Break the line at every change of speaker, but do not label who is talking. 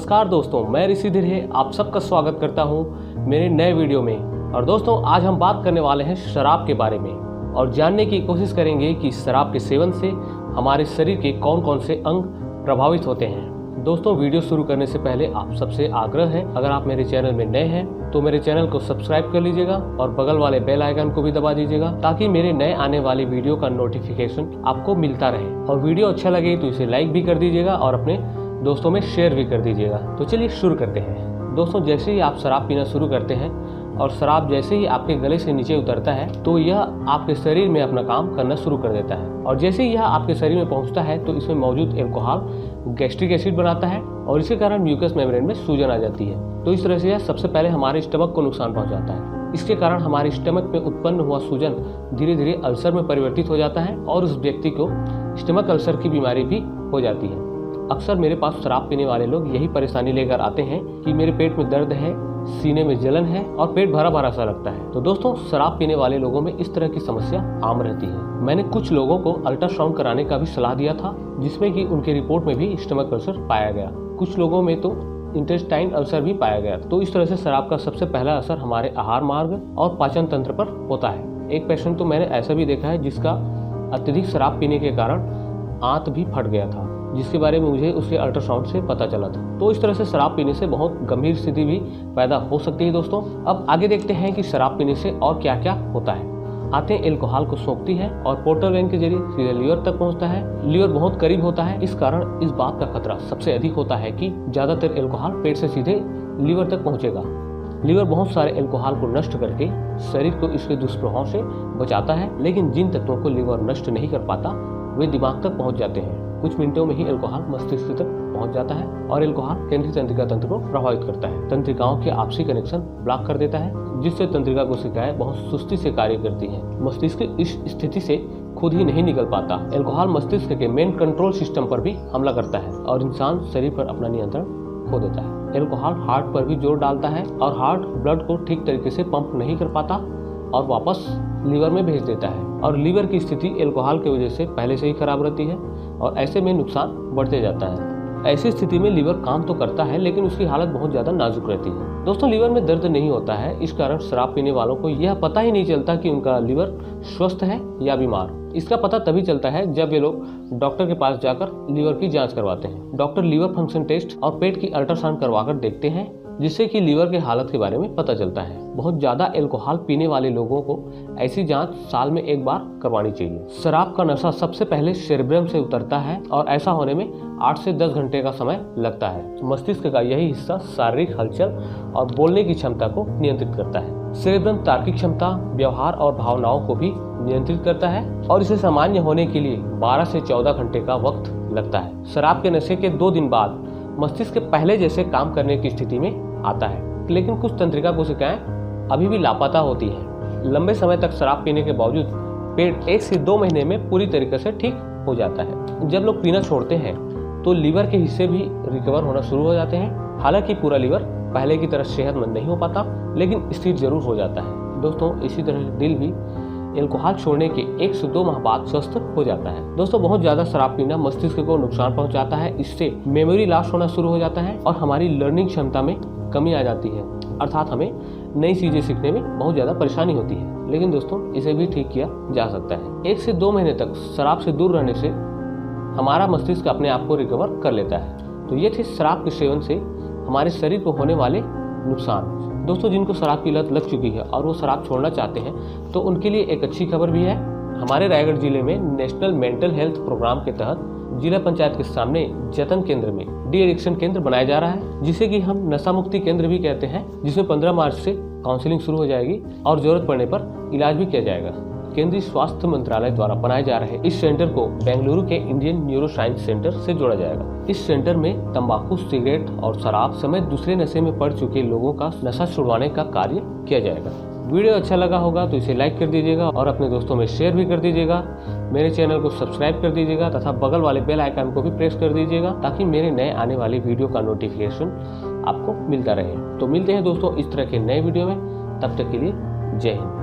नमस्कार दोस्तों, मैं ऋषि धीरे आप सबका स्वागत करता हूं मेरे नए वीडियो में। और दोस्तों, आज हम बात करने वाले हैं शराब के बारे में और जानने की कोशिश करेंगे कि शराब के सेवन से हमारे शरीर के कौन कौन से अंग प्रभावित होते हैं। दोस्तों, वीडियो शुरू करने से पहले आप सबसे आग्रह है, अगर आप मेरे चैनल में नए हैं तो मेरे चैनल को सब्सक्राइब कर लीजिएगा और बगल वाले बेल आइकन को भी दबा दीजिएगा ताकि मेरे नए आने वाले वीडियो का नोटिफिकेशन आपको मिलता रहे। और वीडियो अच्छा लगे तो इसे लाइक भी कर दीजिएगा और अपने दोस्तों में शेयर भी कर दीजिएगा। तो चलिए शुरू करते हैं। दोस्तों, जैसे ही आप शराब पीना शुरू करते हैं और शराब जैसे ही आपके गले से नीचे उतरता है तो यह आपके शरीर में अपना काम करना शुरू कर देता है। और जैसे ही यह आपके शरीर में पहुंचता है तो इसमें मौजूद अल्कोहल गैस्ट्रिक एसिड बनाता है और इसके कारण म्यूकस मेम्ब्रेन में सूजन आ जाती है। तो इस तरह से यह सबसे पहले हमारे स्टमक को नुकसान पहुंचाता है। इसके कारण हमारे स्टमक में उत्पन्न हुआ सूजन धीरे धीरे अल्सर में परिवर्तित हो जाता है और उस व्यक्ति को स्टमक अल्सर की बीमारी भी हो जाती है। अक्सर मेरे पास शराब पीने वाले लोग यही परेशानी लेकर आते हैं कि मेरे पेट में दर्द है, सीने में जलन है और पेट भरा भरा सा लगता है। तो दोस्तों, शराब पीने वाले लोगों में इस तरह की समस्या आम रहती है। मैंने कुछ लोगों को अल्ट्रासाउंड कराने का भी सलाह दिया था, जिसमें कि उनके रिपोर्ट में भी स्टमक अल्सर पाया गया। कुछ लोगों में तो इंटेस्टाइन अल्सर भी पाया गया। तो इस तरह से शराब का सबसे पहला असर हमारे आहार मार्ग और पाचन तंत्र पर होता है। एक पेशेंट तो मैंने ऐसा भी देखा है जिसका अत्यधिक शराब पीने के कारण आंत भी फट गया था, जिसके बारे में मुझे उसके अल्ट्रासाउंड से पता चला था। तो इस तरह से शराब पीने से बहुत गंभीर स्थिति भी पैदा हो सकती है। दोस्तों, अब आगे देखते हैं कि शराब पीने से और क्या क्या होता है। आते हैं, अल्कोहल को सोखती है और पोर्टल वेन के जरिए सीधे लीवर तक पहुंचता है। लीवर बहुत करीब होता है, इस कारण इस बात का खतरा सबसे अधिक होता है कि ज्यादातर अल्कोहल पेट से सीधे लीवर तक पहुंचेगा। लीवर बहुत सारे अल्कोहल को नष्ट करके शरीर को इसके दुष्प्रभाव से बचाता है, लेकिन जिन तत्वों को लीवर नष्ट नहीं कर पाता वे दिमाग तक पहुंच जाते हैं। कुछ मिनटों में ही अल्कोहल मस्तिष्क तक पहुंच जाता है और अल्कोहल केंद्रीय तंत्रिका तंत्र को प्रभावित करता है। तंत्रिकाओं के आपसी कनेक्शन ब्लॉक कर देता है, जिससे तंत्रिका कोशिकाएं बहुत सुस्ती से कार्य करती हैं। मस्तिष्क इस स्थिति से खुद ही नहीं निकल पाता। अल्कोहल मस्तिष्क के मेन कंट्रोल सिस्टम पर भी हमला करता है और इंसान शरीर पर अपना नियंत्रण खो देता है। अल्कोहल हार्ट पर भी जोर डालता है और हार्ट ब्लड को ठीक तरीके से पंप नहीं कर पाता और वापस लीवर में भेज देता है। और लीवर की स्थिति अल्कोहल की वजह से पहले से ही खराब रहती है और ऐसे में नुकसान बढ़ते जाता है। ऐसी स्थिति में लीवर काम तो करता है, लेकिन उसकी हालत बहुत ज्यादा नाजुक रहती है। दोस्तों, लीवर में दर्द नहीं होता है, इस कारण शराब पीने वालों को यह पता ही नहीं चलता कि उनका लीवर स्वस्थ है या बीमार। इसका पता तभी चलता है जब ये लोग डॉक्टर के पास जाकर लीवर की जांच करवाते हैं। डॉक्टर लीवर फंक्शन टेस्ट और पेट की अल्ट्रासाउंड करवाकर देखते हैं, जिससे कि लीवर के हालत के बारे में पता चलता है। बहुत ज्यादा अल्कोहल पीने वाले लोगों को ऐसी जांच साल में एक बार करवानी चाहिए। शराब का नशा सबसे पहले सेरेब्रम से उतरता है और ऐसा होने में 8 से 10 घंटे का समय लगता है। मस्तिष्क का यही हिस्सा शारीरिक हलचल और बोलने की क्षमता को नियंत्रित करता है। सेरेब्रम तार्किक क्षमता, व्यवहार और भावनाओं को भी नियंत्रित करता है और इसे सामान्य होने के लिए 12 से 14 घंटे का वक्त लगता है। शराब के नशे के 2 दिन बाद मस्तिष्क पहले जैसे काम करने की स्थिति में आता है, लेकिन कुछ तंत्रिका कोशिकाएं अभी भी लापता होती हैं। लंबे समय तक शराब पीने के बावजूद पेट 1 से 2 महीने में पूरी तरीके से ठीक हो जाता है। जब लोग पीना छोड़ते हैं तो लीवर के हिस्से भी रिकवर होना शुरू हो जाते हैं। हालांकि पूरा लीवर पहले की तरह सेहतमंद नहीं हो पाता, लेकिन स्थिर जरूर हो जाता है। दोस्तों, इसी तरह दिल भी अल्कोहल छोड़ने के 1 से 2 माह बाद स्वस्थ हो जाता है। दोस्तों, बहुत ज्यादा शराब पीना मस्तिष्क को नुकसान पहुंचाता है। इससे मेमोरी लॉस होना शुरू हो जाता है और हमारी लर्निंग क्षमता में कमी आ जाती है, अर्थात हमें नई चीजें सीखने में बहुत ज्यादा परेशानी होती है। लेकिन दोस्तों, इसे भी ठीक किया जा सकता है। 1 से 2 महीने तक शराब से दूर रहने से हमारा मस्तिष्क अपने आप को रिकवर कर लेता है। तो ये थे शराब के सेवन से हमारे शरीर को होने वाले नुकसान। दोस्तों, जिनको शराब की लत लग चुकी है और वो शराब छोड़ना चाहते हैं तो उनके लिए एक अच्छी खबर भी है। हमारे रायगढ़ जिले में नेशनल मेंटल हेल्थ प्रोग्राम के तहत जिला पंचायत के सामने जतन केंद्र में डी एडिक्शन केंद्र बनाया जा रहा है, जिसे कि हम नशा मुक्ति केंद्र भी कहते हैं, जिसमें 15 मार्च से काउंसलिंग शुरू हो जाएगी और जरूरत पड़ने पर इलाज भी किया जाएगा। केंद्रीय स्वास्थ्य मंत्रालय द्वारा बनाए जा रहे इस सेंटर को बेंगलुरु के इंडियन न्यूरो साइंस सेंटर से जोड़ा जाएगा। इस सेंटर में तंबाकू, सिगरेट और शराब समेत दूसरे नशे में पड़ चुके लोगों का नशा छुड़वाने का कार्य किया जाएगा। वीडियो अच्छा लगा होगा तो इसे लाइक कर दीजिएगा और अपने दोस्तों में शेयर भी कर दीजिएगा। मेरे चैनल को सब्सक्राइब कर दीजिएगा तथा बगल वाले बेल आइकन को भी प्रेस कर दीजिएगा ताकि मेरे नए आने वाले वीडियो का नोटिफिकेशन आपको मिलता रहे। तो मिलते हैं दोस्तों इस तरह के नए वीडियो में, तब तक के लिए जय हिंद।